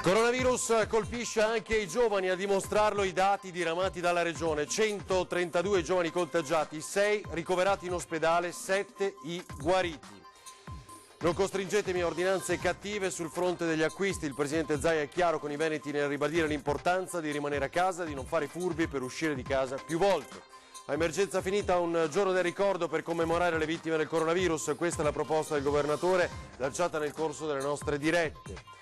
Coronavirus colpisce anche i giovani, a dimostrarlo i dati diramati dalla Regione. 132 giovani contagiati, 6 ricoverati in ospedale, 7 i guariti. Non costringetemi a ordinanze cattive sul fronte degli acquisti. Il Presidente Zaia è chiaro con i veneti nel ribadire l'importanza di rimanere a casa, di non fare i furbi per uscire di casa più volte. A emergenza finita, un giorno del ricordo per commemorare le vittime del coronavirus. Questa è la proposta del Governatore lanciata nel corso delle nostre dirette.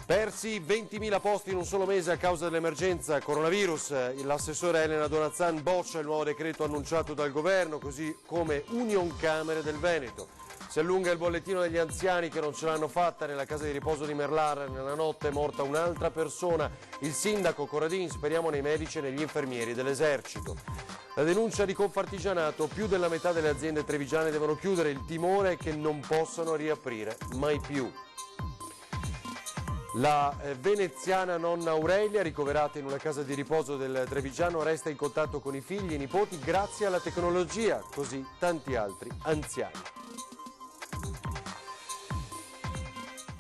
Persi 20.000 posti in un solo mese a causa dell'emergenza coronavirus. L'assessore Elena Donazan boccia il nuovo decreto annunciato dal governo, così come Union Camere del Veneto. Si allunga il bollettino degli anziani che non ce l'hanno fatta. Nella casa di riposo di Merlar nella notte è morta un'altra persona. Il sindaco Corradin, speriamo nei medici e negli infermieri dell'esercito. La denuncia di Confartigianato: più della metà delle aziende trevigiane devono chiudere, il timore è che non possano riaprire mai più. La veneziana nonna Aurelia, ricoverata in una casa di riposo del Trevigiano, resta in contatto con i figli e i nipoti grazie alla tecnologia, così tanti altri anziani.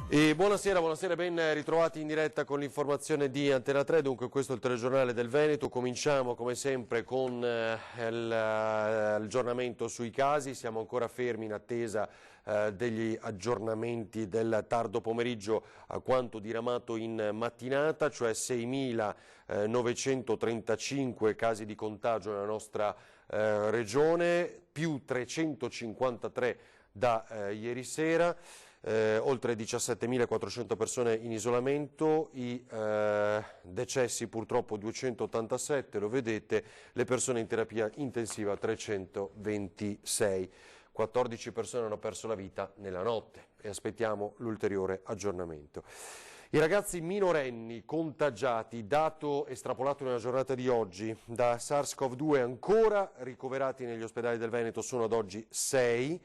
E buonasera, ben ritrovati in diretta con l'informazione di Antena 3, dunque questo è il telegiornale del Veneto. Cominciamo come sempre con l'aggiornamento sui casi. Siamo ancora fermi in attesa degli aggiornamenti del tardo pomeriggio a quanto diramato in mattinata, cioè 6.935 casi di contagio nella nostra regione, più 353 da ieri sera. Oltre 17.400 persone in isolamento, i decessi purtroppo 287, lo vedete, le persone in terapia intensiva 326, 14 persone hanno perso la vita nella notte e aspettiamo l'ulteriore aggiornamento. I ragazzi minorenni contagiati, dato estrapolato nella giornata di oggi, da SARS-CoV-2 ancora ricoverati negli ospedali del Veneto sono ad oggi 6,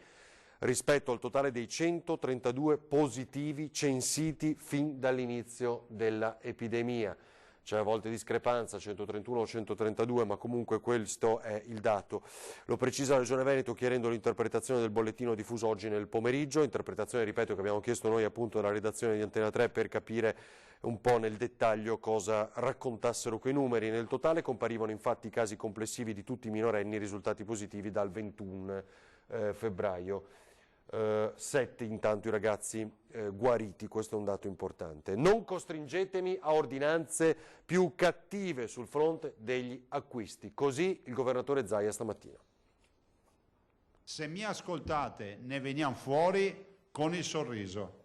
rispetto al totale dei 132 positivi censiti fin dall'inizio dell'epidemia. C'è a volte discrepanza, 131 o 132, ma comunque questo è il dato. Lo precisa la Regione Veneto chiarendo l'interpretazione del bollettino diffuso oggi nel pomeriggio, interpretazione, ripeto, che abbiamo chiesto noi appunto alla redazione di Antena 3 per capire un po' nel dettaglio cosa raccontassero quei numeri. Nel totale comparivano infatti i casi complessivi di tutti i minorenni risultati positivi dal 21 febbraio. 7 intanto i ragazzi guariti, questo è un dato importante. Non costringetemi a ordinanze più cattive sul fronte degli acquisti, così il governatore Zaia stamattina. Se mi ascoltate ne veniamo fuori con il sorriso,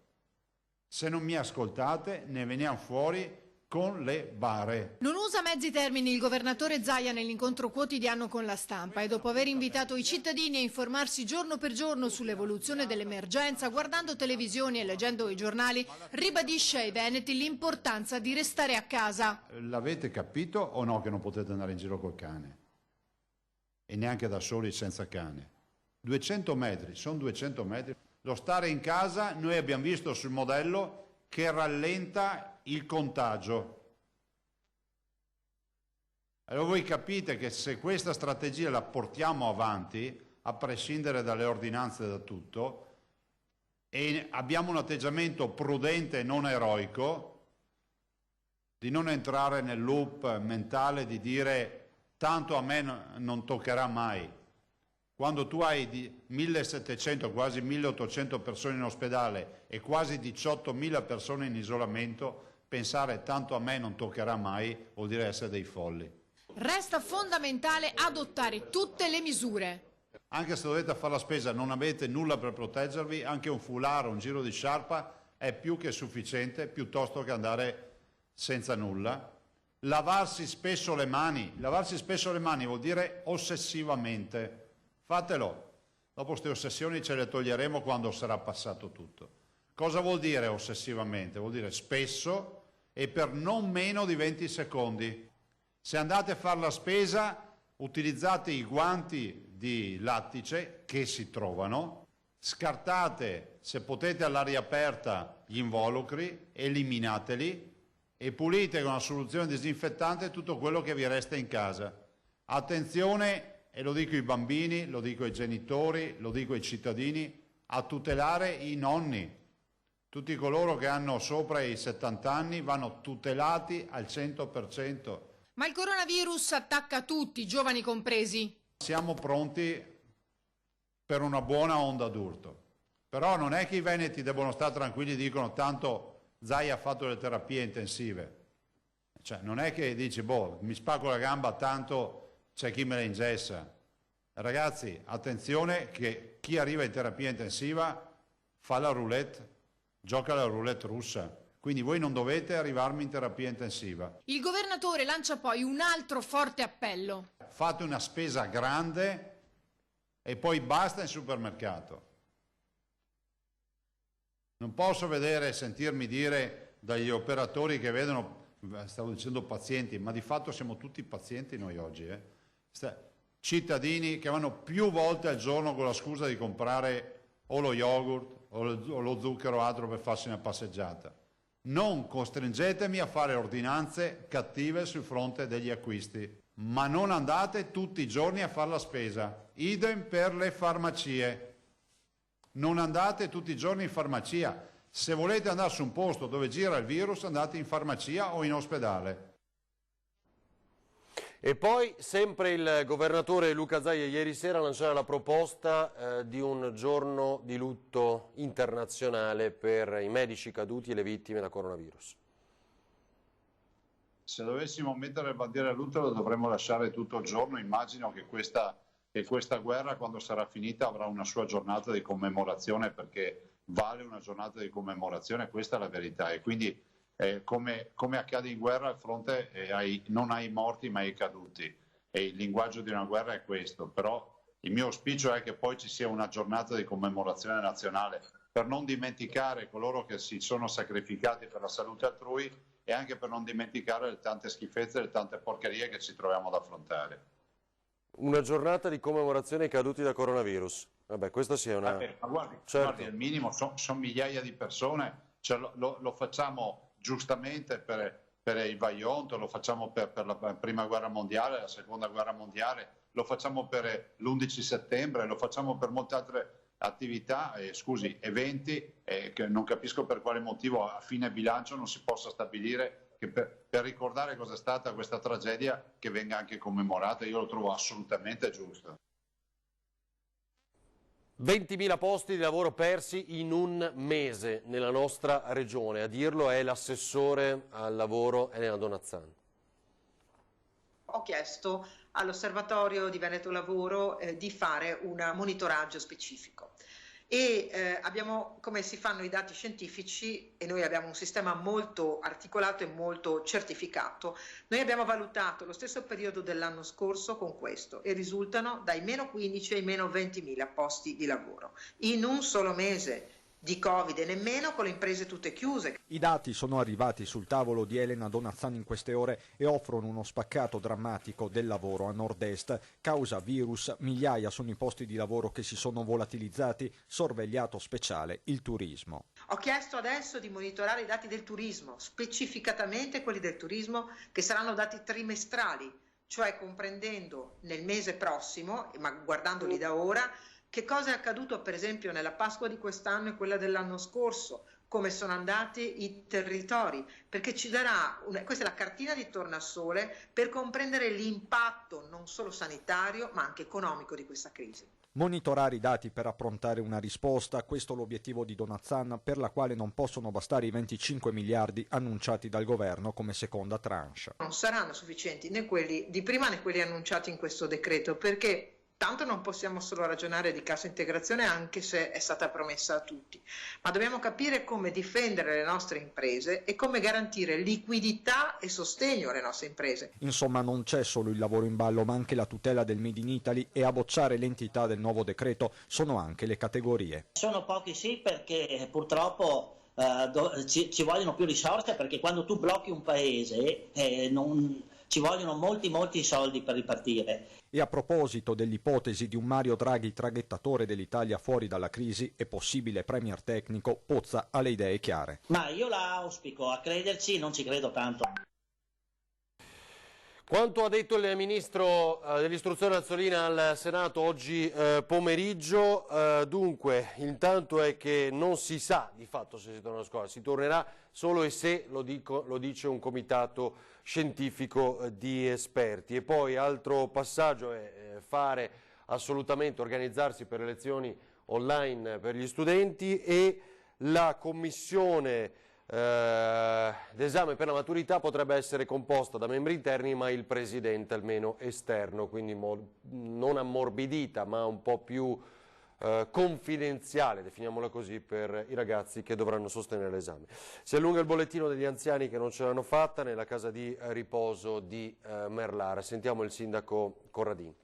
se non mi ascoltate ne veniamo fuori con le bare. Non usa mezzi termini il governatore Zaia nell'incontro quotidiano con la stampa e dopo aver invitato i cittadini a informarsi giorno per giorno sull'evoluzione dell'emergenza, guardando televisioni e leggendo i giornali, ribadisce ai veneti l'importanza di restare a casa. L'avete capito o no che non potete andare in giro col cane? E neanche da soli senza cane. 200 metri, sono 200 metri. Lo stare in casa noi abbiamo visto sul modello che rallenta il contagio. Allora voi capite che se questa strategia la portiamo avanti, a prescindere dalle ordinanze e da tutto, e abbiamo un atteggiamento prudente e non eroico, di non entrare nel loop mentale di dire tanto a me non toccherà mai. Quando tu hai 1.700, quasi 1.800 persone in ospedale e quasi 18.000 persone in isolamento, pensare tanto a me non toccherà mai vuol dire essere dei folli. Resta fondamentale adottare tutte le misure. Anche se dovete fare la spesa, non avete nulla per proteggervi, anche un foulard, un giro di sciarpa è più che sufficiente, piuttosto che andare senza nulla. Lavarsi spesso le mani vuol dire ossessivamente. Fatelo, dopo queste ossessioni ce le toglieremo quando sarà passato tutto. Cosa vuol dire ossessivamente? Vuol dire spesso e per non meno di 20 secondi. Se andate a fare la spesa, utilizzate i guanti di lattice che si trovano, scartate se potete all'aria aperta gli involucri, eliminateli e pulite con una soluzione disinfettante tutto quello che vi resta in casa. Attenzione! E lo dico ai bambini, lo dico ai genitori, lo dico ai cittadini, a tutelare i nonni. Tutti coloro che hanno sopra i 70 anni vanno tutelati al 100%. Ma il coronavirus attacca tutti, giovani compresi. Siamo pronti per una buona onda d'urto. Però non è che i veneti devono stare tranquilli e dicono tanto Zaia ha fatto le terapie intensive. Cioè, non è che dici, boh, mi spacco la gamba, tanto c'è chi me la ingessa. Ragazzi, attenzione che chi arriva in terapia intensiva fa la roulette, gioca la roulette russa. Quindi voi non dovete arrivarmi in terapia intensiva. Il governatore lancia poi un altro forte appello. Fate una spesa grande e poi basta in supermercato. Non posso vedere e sentirmi dire dagli operatori che vedono, stavo dicendo pazienti, ma di fatto siamo tutti pazienti noi oggi. Cittadini che vanno più volte al giorno con la scusa di comprare o lo yogurt o lo zucchero o altro per farsi una passeggiata. Non costringetemi a fare ordinanze cattive sul fronte degli acquisti, ma non andate tutti i giorni a fare la spesa. Idem per le farmacie. Non andate tutti i giorni in farmacia. Se volete andare su un posto dove gira il virus, andate in farmacia o in ospedale. E poi sempre il governatore Luca Zaia ieri sera lanciava la proposta di un giorno di lutto internazionale per i medici caduti e le vittime da coronavirus. Se dovessimo mettere le bandiere a lutto lo dovremmo lasciare tutto il giorno. Immagino che questa guerra, quando sarà finita, avrà una sua giornata di commemorazione, perché vale una giornata di commemorazione, questa è la verità. E quindi come accade in guerra, al fronte non hai morti ma hai caduti, e il linguaggio di una guerra è questo. Però il mio auspicio è che poi ci sia una giornata di commemorazione nazionale per non dimenticare coloro che si sono sacrificati per la salute altrui e anche per non dimenticare le tante schifezze e le tante porcherie che ci troviamo ad affrontare. Una giornata di commemorazione ai caduti da coronavirus. Vabbè, questa sia una... ma guardi, certo. Guardi, al minimo sono migliaia di persone, cioè lo facciamo giustamente per il Vajont, lo facciamo per la prima guerra mondiale, la seconda guerra mondiale, lo facciamo per l'11 settembre, lo facciamo per molte altre attività, eventi, che non capisco per quale motivo a fine bilancio non si possa stabilire che per ricordare cosa è stata questa tragedia che venga anche commemorata. Io lo trovo assolutamente giusto. 20.000 posti di lavoro persi in un mese nella nostra regione, a dirlo è l'assessore al lavoro Elena Donazzan. Ho chiesto all'Osservatorio di Veneto Lavoro di fare un monitoraggio specifico e abbiamo, come si fanno i dati scientifici, e noi abbiamo un sistema molto articolato e molto certificato, noi abbiamo valutato lo stesso periodo dell'anno scorso con questo e risultano dai meno 15 ai meno 20.000 posti di lavoro in un solo mese di Covid, e nemmeno con le imprese tutte chiuse. I dati sono arrivati sul tavolo di Elena Donazzan in queste ore e offrono uno spaccato drammatico del lavoro a nord-est. Causa virus, migliaia sono i posti di lavoro che si sono volatilizzati, sorvegliato speciale il turismo. Ho chiesto adesso di monitorare i dati del turismo, specificatamente quelli del turismo che saranno dati trimestrali, cioè comprendendo nel mese prossimo, ma guardandoli da ora, che cosa è accaduto per esempio nella Pasqua di quest'anno e quella dell'anno scorso, come sono andati i territori, perché ci darà, questa è la cartina di tornasole per comprendere l'impatto non solo sanitario ma anche economico di questa crisi. Monitorare i dati per approntare una risposta, questo è l'obiettivo di Donazzan, per la quale non possono bastare i 25 miliardi annunciati dal governo come seconda tranche. Non saranno sufficienti né quelli di prima né quelli annunciati in questo decreto, perché tanto non possiamo solo ragionare di cassa integrazione, anche se è stata promessa a tutti, ma dobbiamo capire come difendere le nostre imprese e come garantire liquidità e sostegno alle nostre imprese. Insomma, non c'è solo il lavoro in ballo, ma anche la tutela del Made in Italy, e a bocciare l'entità del nuovo decreto sono anche le categorie. Sono pochi sì, perché purtroppo ci vogliono più risorse, perché quando tu blocchi un paese ci vogliono molti soldi per ripartire. E a proposito dell'ipotesi di un Mario Draghi traghettatore dell'Italia fuori dalla crisi e possibile premier tecnico, Pozza ha le idee chiare. Ma io la auspico, a crederci non ci credo tanto. Quanto ha detto il Ministro dell'Istruzione Azzolina al Senato oggi pomeriggio, dunque, intanto è che non si sa di fatto se si torna a scuola, si tornerà solo e se lo dice un comitato scientifico di esperti. E poi altro passaggio è fare assolutamente, organizzarsi per le lezioni online per gli studenti, e la commissione l'esame per la maturità potrebbe essere composta da membri interni, ma il presidente almeno esterno, quindi non ammorbidita ma un po' più confidenziale, definiamola così, per i ragazzi che dovranno sostenere l'esame. Si allunga il bollettino degli anziani che non ce l'hanno fatta nella casa di riposo di Merlara. Sentiamo il sindaco Corradini.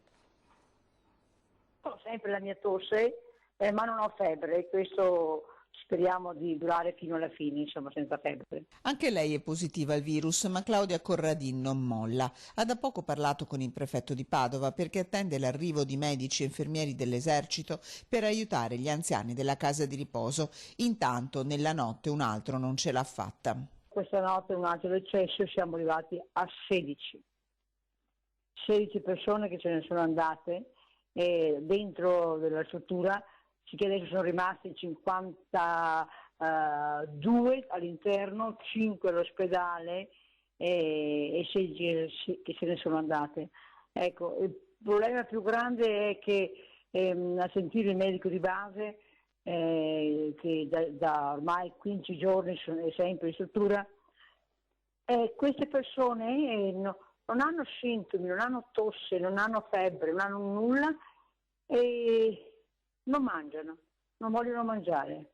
Ho sempre la mia tosse, ma non ho febbre, questo speriamo di durare fino alla fine, insomma, senza febbre. Anche lei è positiva al virus, ma Claudia Corradin non molla. Ha da poco parlato con il prefetto di Padova perché attende l'arrivo di medici e infermieri dell'esercito per aiutare gli anziani della casa di riposo. Intanto, nella notte, un altro non ce l'ha fatta. Questa notte un altro eccesso, siamo arrivati a 16 persone che ce ne sono andate dentro della struttura. Che adesso sono rimasti 52 all'interno, 5 all'ospedale e 16 che se ne sono andate. Ecco, il problema più grande è che a sentire il medico di base, che da ormai 15 giorni è sempre in struttura, queste persone non hanno sintomi, non hanno tosse, non hanno febbre, non hanno nulla e non mangiano, non vogliono mangiare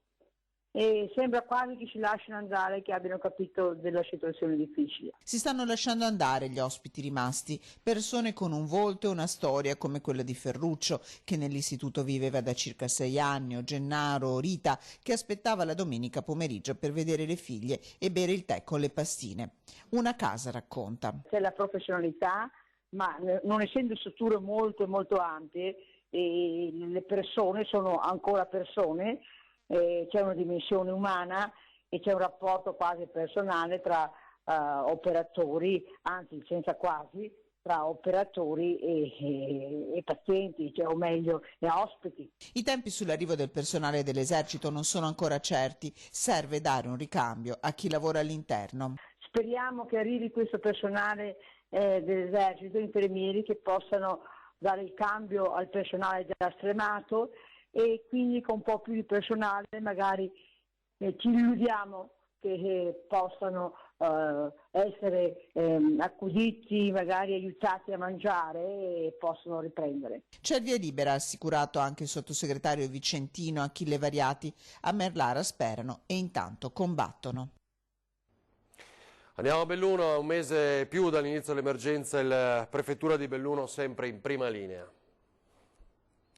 e sembra quasi che si lasciano andare, che abbiano capito della situazione difficile. Si stanno lasciando andare gli ospiti rimasti, persone con un volto e una storia come quella di Ferruccio, che nell'istituto viveva da circa 6 anni, o Gennaro, o Rita, che aspettava la domenica pomeriggio per vedere le figlie e bere il tè con le pastine. Una casa, racconta. C'è la professionalità, ma non essendo strutture molto molto ampie, e le persone sono ancora persone, c'è una dimensione umana e c'è un rapporto quasi personale tra operatori, anzi senza quasi, tra operatori e pazienti, cioè, o meglio, e ospiti. I tempi sull'arrivo del personale dell'esercito non sono ancora certi, serve dare un ricambio a chi lavora all'interno. Speriamo che arrivi questo personale dell'esercito, infermieri che possano dare il cambio al personale già stremato e quindi con un po' più di personale magari ci illudiamo che possano essere accuditi, magari aiutati a mangiare e possono riprendere. C'è il via libera, ha assicurato anche il sottosegretario Vicentino Achille Variati. A Merlara sperano e intanto combattono. Andiamo a Belluno, a un mese più dall'inizio dell'emergenza, la prefettura di Belluno sempre in prima linea.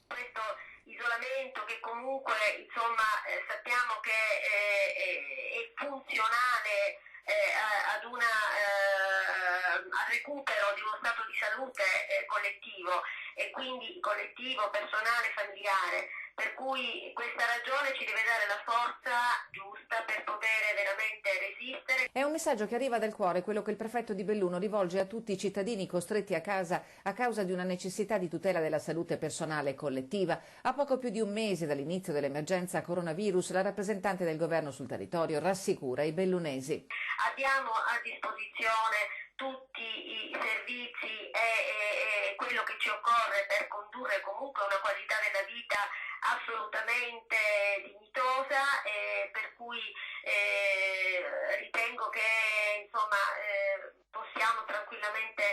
Questo isolamento che comunque sappiamo che è funzionale al recupero di uno stato di salute collettivo e quindi collettivo, personale, familiare. Per cui questa ragione ci deve dare la forza giusta per poter veramente resistere. È un messaggio che arriva dal cuore, quello che il prefetto di Belluno rivolge a tutti i cittadini costretti a casa a causa di una necessità di tutela della salute personale e collettiva. A poco più di un mese dall'inizio dell'emergenza coronavirus, la rappresentante del governo sul territorio rassicura i bellunesi. Abbiamo a disposizione tutti i servizi e quello che ci occorre per condurre comunque una qualità della vita assolutamente dignitosa, per cui ritengo che possiamo tranquillamente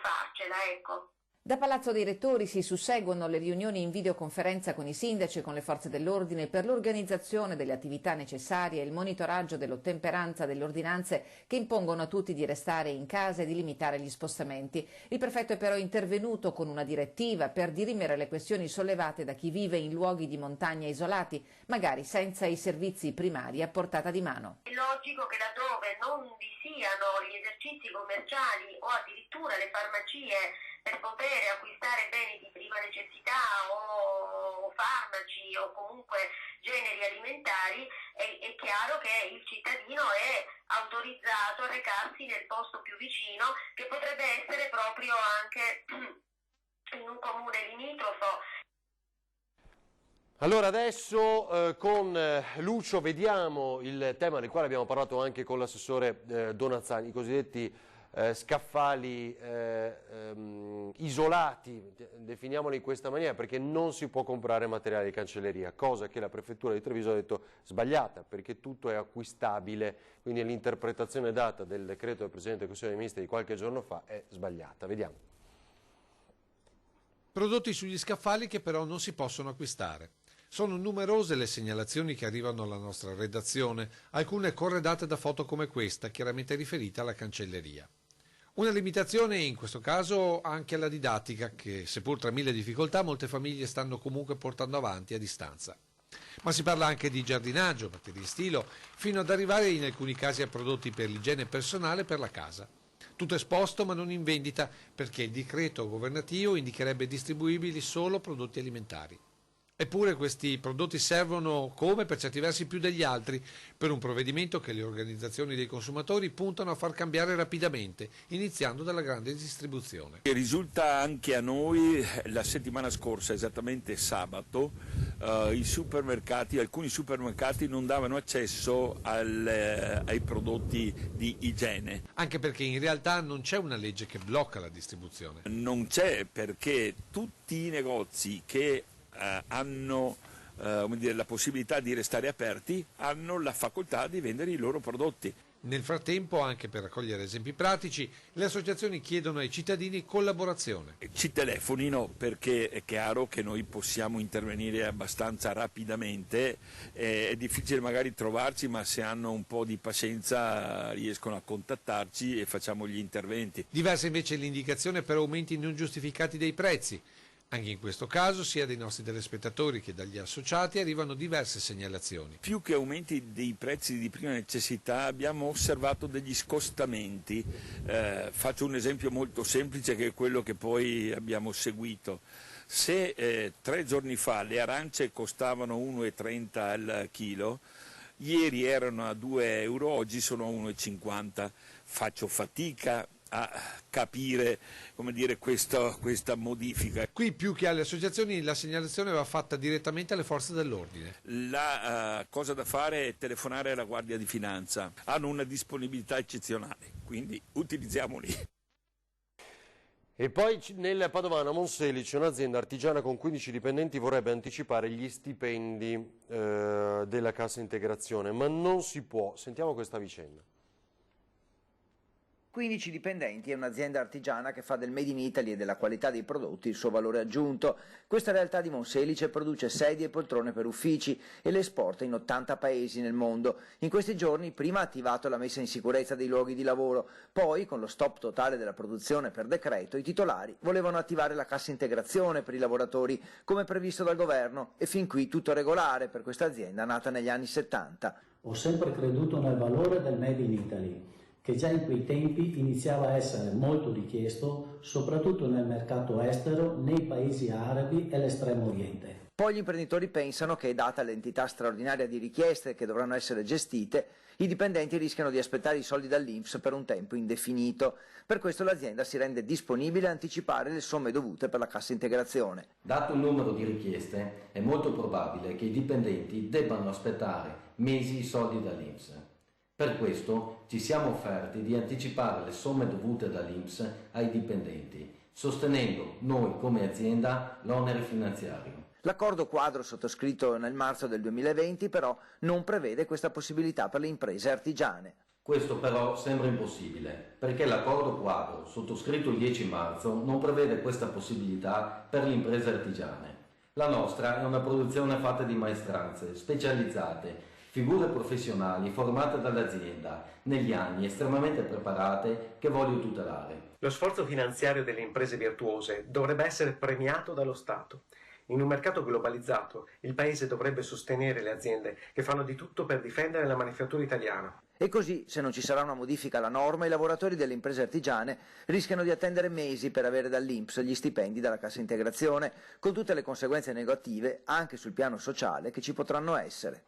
farcela, ecco. Da Palazzo dei Rettori si susseguono le riunioni in videoconferenza con i sindaci e con le forze dell'ordine per l'organizzazione delle attività necessarie e il monitoraggio dell'ottemperanza delle ordinanze che impongono a tutti di restare in casa e di limitare gli spostamenti. Il prefetto è però intervenuto con una direttiva per dirimere le questioni sollevate da chi vive in luoghi di montagna isolati, magari senza i servizi primari a portata di mano. È logico che laddove non vi siano gli esercizi commerciali o addirittura le farmacie per poter acquistare beni di prima necessità o farmaci o comunque generi alimentari, è chiaro che il cittadino è autorizzato a recarsi nel posto più vicino, che potrebbe essere proprio anche in un comune limitrofo. Allora adesso con Lucio vediamo il tema del quale abbiamo parlato anche con l'assessore Donazzani, i cosiddetti scaffali isolati, definiamoli in questa maniera, perché non si può comprare materiale di cancelleria, cosa che la prefettura di Treviso ha detto sbagliata, perché tutto è acquistabile, quindi l'interpretazione data del decreto del Presidente del Consiglio dei Ministri di qualche giorno fa è sbagliata. Vediamo. Prodotti sugli scaffali che però non si possono acquistare. Sono numerose le segnalazioni che arrivano alla nostra redazione, alcune corredate da foto come questa, chiaramente riferita alla cancelleria. Una limitazione in questo caso anche alla didattica che, seppur tra mille difficoltà, molte famiglie stanno comunque portando avanti a distanza. Ma si parla anche di giardinaggio, batterie stilo, fino ad arrivare in alcuni casi a prodotti per l'igiene personale per la casa. Tutto esposto ma non in vendita perché il decreto governativo indicherebbe distribuibili solo prodotti alimentari. Eppure questi prodotti servono, come per certi versi più degli altri, per un provvedimento che le organizzazioni dei consumatori puntano a far cambiare rapidamente, iniziando dalla grande distribuzione. Risulta anche a noi la settimana scorsa, esattamente sabato, i supermercati, alcuni supermercati non davano accesso ai prodotti di igiene. Anche perché in realtà non c'è una legge che blocca la distribuzione. Non c'è, perché tutti i negozi che hanno la possibilità di restare aperti hanno la facoltà di vendere i loro prodotti. Nel frattempo, anche per raccogliere esempi pratici, le associazioni chiedono ai cittadini collaborazione. Ci telefonino, perché è chiaro che noi possiamo intervenire abbastanza rapidamente, è difficile magari trovarci, ma se hanno un po' di pazienza riescono a contattarci e facciamo gli interventi. Diversa invece l'indicazione per aumenti non giustificati dei prezzi. Anche in questo caso, sia dai nostri telespettatori che dagli associati, arrivano diverse segnalazioni. Più che aumenti dei prezzi di prima necessità abbiamo osservato degli scostamenti. Faccio un esempio molto semplice, che è quello che poi abbiamo seguito. Se 3 giorni fa le arance costavano 1,30 al chilo, ieri erano a 2 euro, oggi sono a 1,50. Faccio fatica a capire, questa modifica. Qui più che alle associazioni la segnalazione va fatta direttamente alle forze dell'ordine. La cosa da fare è telefonare alla Guardia di Finanza, hanno una disponibilità eccezionale, quindi utilizziamoli. E poi nel Padovano a Monselice un'azienda artigiana con 15 dipendenti vorrebbe anticipare gli stipendi della cassa integrazione, ma non si può. Sentiamo questa vicenda. 15 dipendenti è un'azienda artigiana che fa del Made in Italy e della qualità dei prodotti il suo valore aggiunto. Questa realtà di Monselice produce sedie e poltrone per uffici e le esporta in 80 paesi nel mondo. In questi giorni prima ha attivato la messa in sicurezza dei luoghi di lavoro, poi con lo stop totale della produzione per decreto i titolari volevano attivare la cassa integrazione per i lavoratori come previsto dal governo e fin qui tutto regolare per questa azienda nata negli anni 70. Ho sempre creduto nel valore del Made in Italy, che già in quei tempi iniziava a essere molto richiesto, soprattutto nel mercato estero, nei paesi arabi e l'Estremo Oriente. Poi gli imprenditori pensano che, data l'entità straordinaria di richieste che dovranno essere gestite, i dipendenti rischiano di aspettare i soldi dall'INPS per un tempo indefinito. Per questo l'azienda si rende disponibile a anticipare le somme dovute per la cassa integrazione. Dato il numero di richieste, è molto probabile che i dipendenti debbano aspettare mesi i soldi dall'INPS. Per questo ci siamo offerti di anticipare le somme dovute dall'INPS ai dipendenti, sostenendo noi come azienda l'onere finanziario. L'accordo quadro sottoscritto nel marzo del 2020 però non prevede questa possibilità per le imprese artigiane. Questo però sembra impossibile, perché l'accordo quadro sottoscritto il 10 marzo non prevede questa possibilità per le imprese artigiane. La nostra è una produzione fatta di maestranze specializzate, figure professionali formate dall'azienda negli anni, estremamente preparate, che voglio tutelare. Lo sforzo finanziario delle imprese virtuose dovrebbe essere premiato dallo Stato. In un mercato globalizzato, il Paese dovrebbe sostenere le aziende che fanno di tutto per difendere la manifattura italiana. E così, se non ci sarà una modifica alla norma, i lavoratori delle imprese artigiane rischiano di attendere mesi per avere dall'INPS gli stipendi dalla cassa integrazione, con tutte le conseguenze negative anche sul piano sociale che ci potranno essere.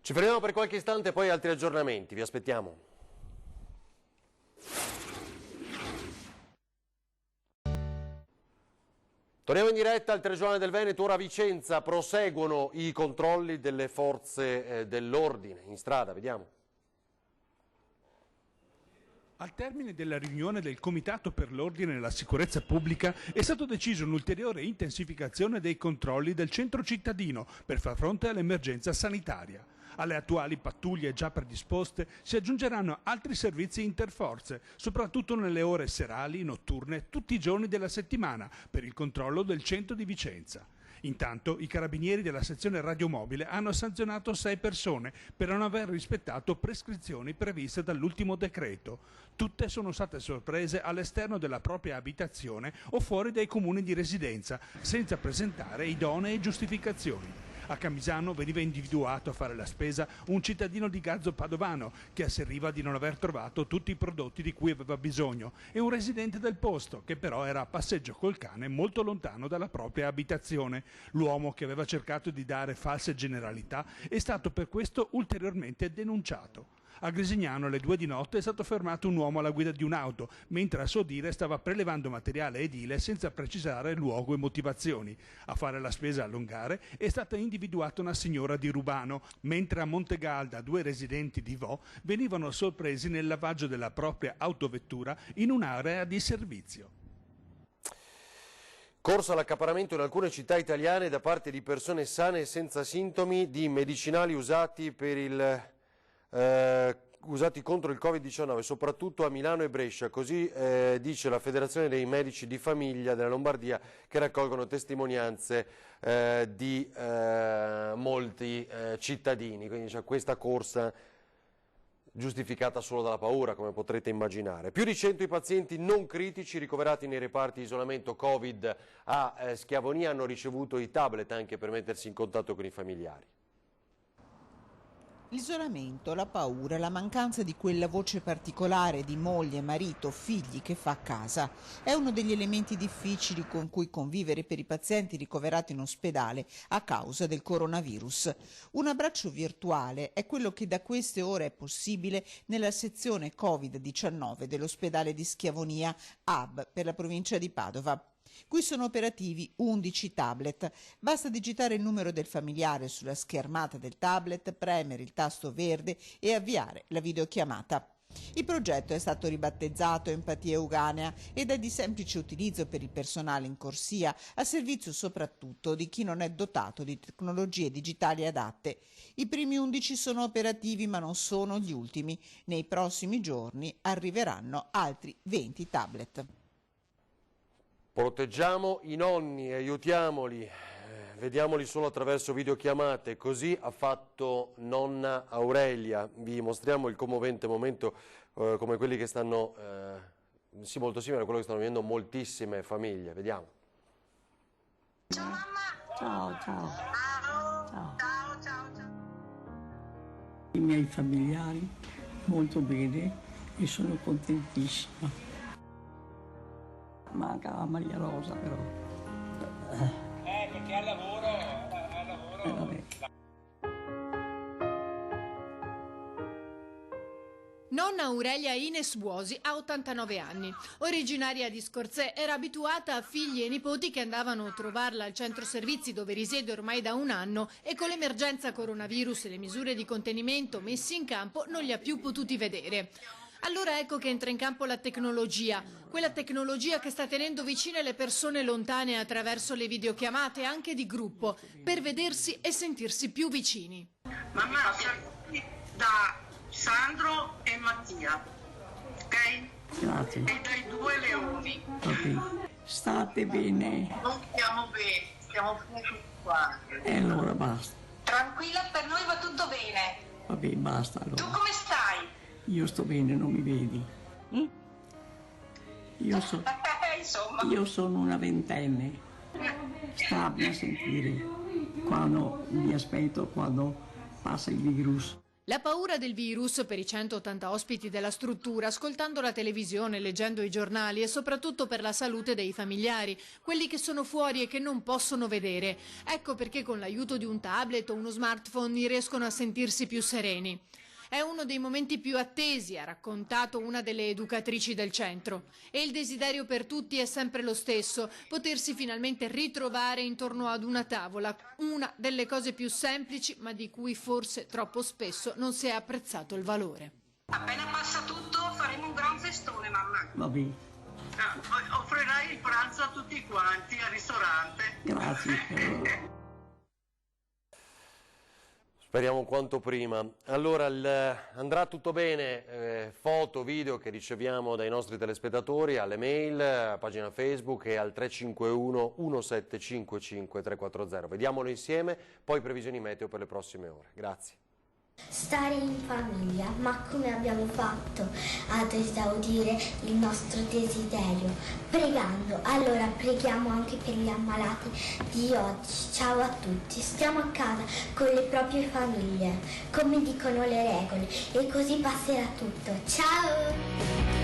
Ci fermiamo per qualche istante, poi altri aggiornamenti, vi aspettiamo. Torniamo in diretta al telegiornale del Veneto, ora a Vicenza, proseguono i controlli delle forze dell'ordine in strada, vediamo. Al termine della riunione del Comitato per l'Ordine e la Sicurezza Pubblica è stato deciso un'ulteriore intensificazione dei controlli del centro cittadino per far fronte all'emergenza sanitaria. Alle attuali pattuglie già predisposte si aggiungeranno altri servizi interforze, soprattutto nelle ore serali, notturne, tutti i giorni della settimana, per il controllo del centro di Vicenza. Intanto i carabinieri della sezione radiomobile hanno sanzionato 6 persone per non aver rispettato prescrizioni previste dall'ultimo decreto. Tutte sono state sorprese all'esterno della propria abitazione o fuori dai comuni di residenza, senza presentare idonee giustificazioni. A Camisano veniva individuato a fare la spesa un cittadino di Gazzo Padovano che asseriva di non aver trovato tutti i prodotti di cui aveva bisogno e un residente del posto che però era a passeggio col cane molto lontano dalla propria abitazione. L'uomo, che aveva cercato di dare false generalità, è stato per questo ulteriormente denunciato. A Grisignano alle 2 di notte è stato fermato un uomo alla guida di un'auto, mentre a suo dire stava prelevando materiale edile senza precisare luogo e motivazioni. A fare la spesa a Longare è stata individuata una signora di Rubano, mentre a Montegalda 2 residenti di Vo venivano sorpresi nel lavaggio della propria autovettura in un'area di servizio. Corso all'accaparramento in alcune città italiane da parte di persone sane e senza sintomi di medicinali usati usati contro il Covid-19, soprattutto a Milano e Brescia, così dice la Federazione dei Medici di Famiglia della Lombardia, che raccolgono testimonianze di molti cittadini. Quindi c'è questa corsa giustificata solo dalla paura, come potrete immaginare. Più di 100 i pazienti non critici ricoverati nei reparti di isolamento Covid a Schiavonia hanno ricevuto i tablet anche per mettersi in contatto con i familiari. L'isolamento, la paura, la mancanza di quella voce particolare di moglie, marito, figli che fa a casa è uno degli elementi difficili con cui convivere per i pazienti ricoverati in ospedale a causa del coronavirus. Un abbraccio virtuale è quello che da queste ore è possibile nella sezione Covid-19 dell'ospedale di Schiavonia, hub per la provincia di Padova. Qui sono operativi 11 tablet. Basta digitare il numero del familiare sulla schermata del tablet, premere il tasto verde e avviare la videochiamata. Il progetto è stato ribattezzato Empatia Euganea ed è di semplice utilizzo per il personale in corsia, a servizio soprattutto di chi non è dotato di tecnologie digitali adatte. I primi 11 sono operativi, ma non sono gli ultimi. Nei prossimi giorni arriveranno altri 20 tablet. Proteggiamo i nonni, aiutiamoli, vediamoli solo attraverso videochiamate, così ha fatto nonna Aurelia. Vi mostriamo il commovente momento come quelli che stanno, sì, molto simile a quello che stanno vivendo moltissime famiglie, vediamo. Ciao mamma! Ciao, ciao. Ciao. Ciao, ciao, ciao. I miei familiari molto bene e sono contentissima. Manca la Maria Rosa però. Perché al lavoro. Vabbè. Nonna Aurelia Ines Buosi ha 89 anni. Originaria di Scorzè, era abituata a figli e nipoti che andavano a trovarla al centro servizi dove risiede ormai da un anno e con l'emergenza coronavirus e le misure di contenimento messe in campo non li ha più potuti vedere. Allora ecco che entra in campo la tecnologia, quella tecnologia che sta tenendo vicine le persone lontane attraverso le videochiamate anche di gruppo, per vedersi e sentirsi più vicini. Mamma, da Sandro e Mattia, ok? Grazie. E dai 2 leoni. Ok. State bene. Non stiamo bene, stiamo tutti qua. E allora basta. Tranquilla, per noi va tutto bene. Vabbè, basta allora. Tu come stai? Io sto bene, non mi vedi? Io sono una ventenne. Stabile a sentire quando mi aspetto quando passa il virus. La paura del virus per i 180 ospiti della struttura, ascoltando la televisione, leggendo i giornali e soprattutto per la salute dei familiari, quelli che sono fuori e che non possono vedere. Ecco perché con l'aiuto di un tablet o uno smartphone riescono a sentirsi più sereni. È uno dei momenti più attesi, ha raccontato una delle educatrici del centro. E il desiderio per tutti è sempre lo stesso, potersi finalmente ritrovare intorno ad una tavola, una delle cose più semplici, ma di cui forse troppo spesso non si è apprezzato il valore. Appena passa tutto faremo un gran festone, mamma. Va bene. Offrirai il pranzo a tutti quanti al ristorante. Grazie. Speriamo quanto prima. Allora, andrà tutto bene, foto, video che riceviamo dai nostri telespettatori alle mail, a pagina Facebook e al 351 1755 340. Vediamolo insieme, poi previsioni meteo per le prossime ore. Grazie. Stare in famiglia, ma come abbiamo fatto ad esaudire il nostro desiderio? Pregando, allora preghiamo anche per gli ammalati di oggi. Ciao a tutti, stiamo a casa con le proprie famiglie, come dicono le regole, e così passerà tutto. Ciao!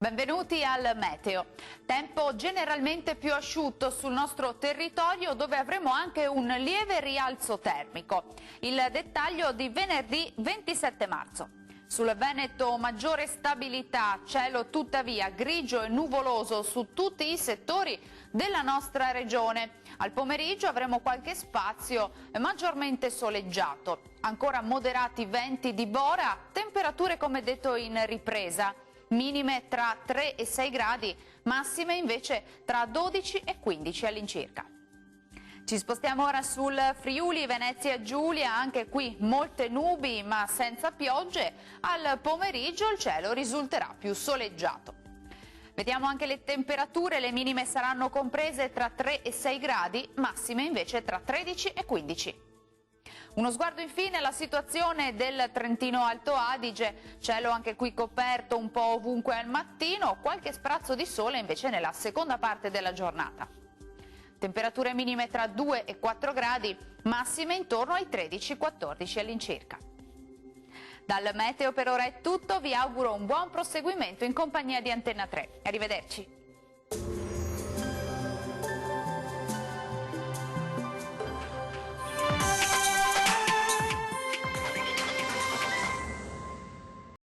Benvenuti al meteo. Tempo generalmente più asciutto sul nostro territorio, dove avremo anche un lieve rialzo termico. Il dettaglio di venerdì 27 marzo. Sul Veneto maggiore stabilità, cielo tuttavia grigio e nuvoloso su tutti i settori della nostra regione. Al pomeriggio avremo qualche spazio maggiormente soleggiato. Ancora moderati venti di bora, temperature come detto in ripresa. Minime tra 3 e 6 gradi, massime invece tra 12 e 15 all'incirca. Ci spostiamo ora sul Friuli, Venezia Giulia, anche qui molte nubi ma senza piogge. Al pomeriggio il cielo risulterà più soleggiato. Vediamo anche le temperature, le minime saranno comprese tra 3 e 6 gradi, massime invece tra 13 e 15. Uno sguardo infine alla situazione del Trentino Alto Adige, cielo anche qui coperto un po' ovunque al mattino, qualche sprazzo di sole invece nella seconda parte della giornata. Temperature minime tra 2 e 4 gradi, massime intorno ai 13-14 all'incirca. Dal meteo per ora è tutto, vi auguro un buon proseguimento in compagnia di Antenna 3. Arrivederci.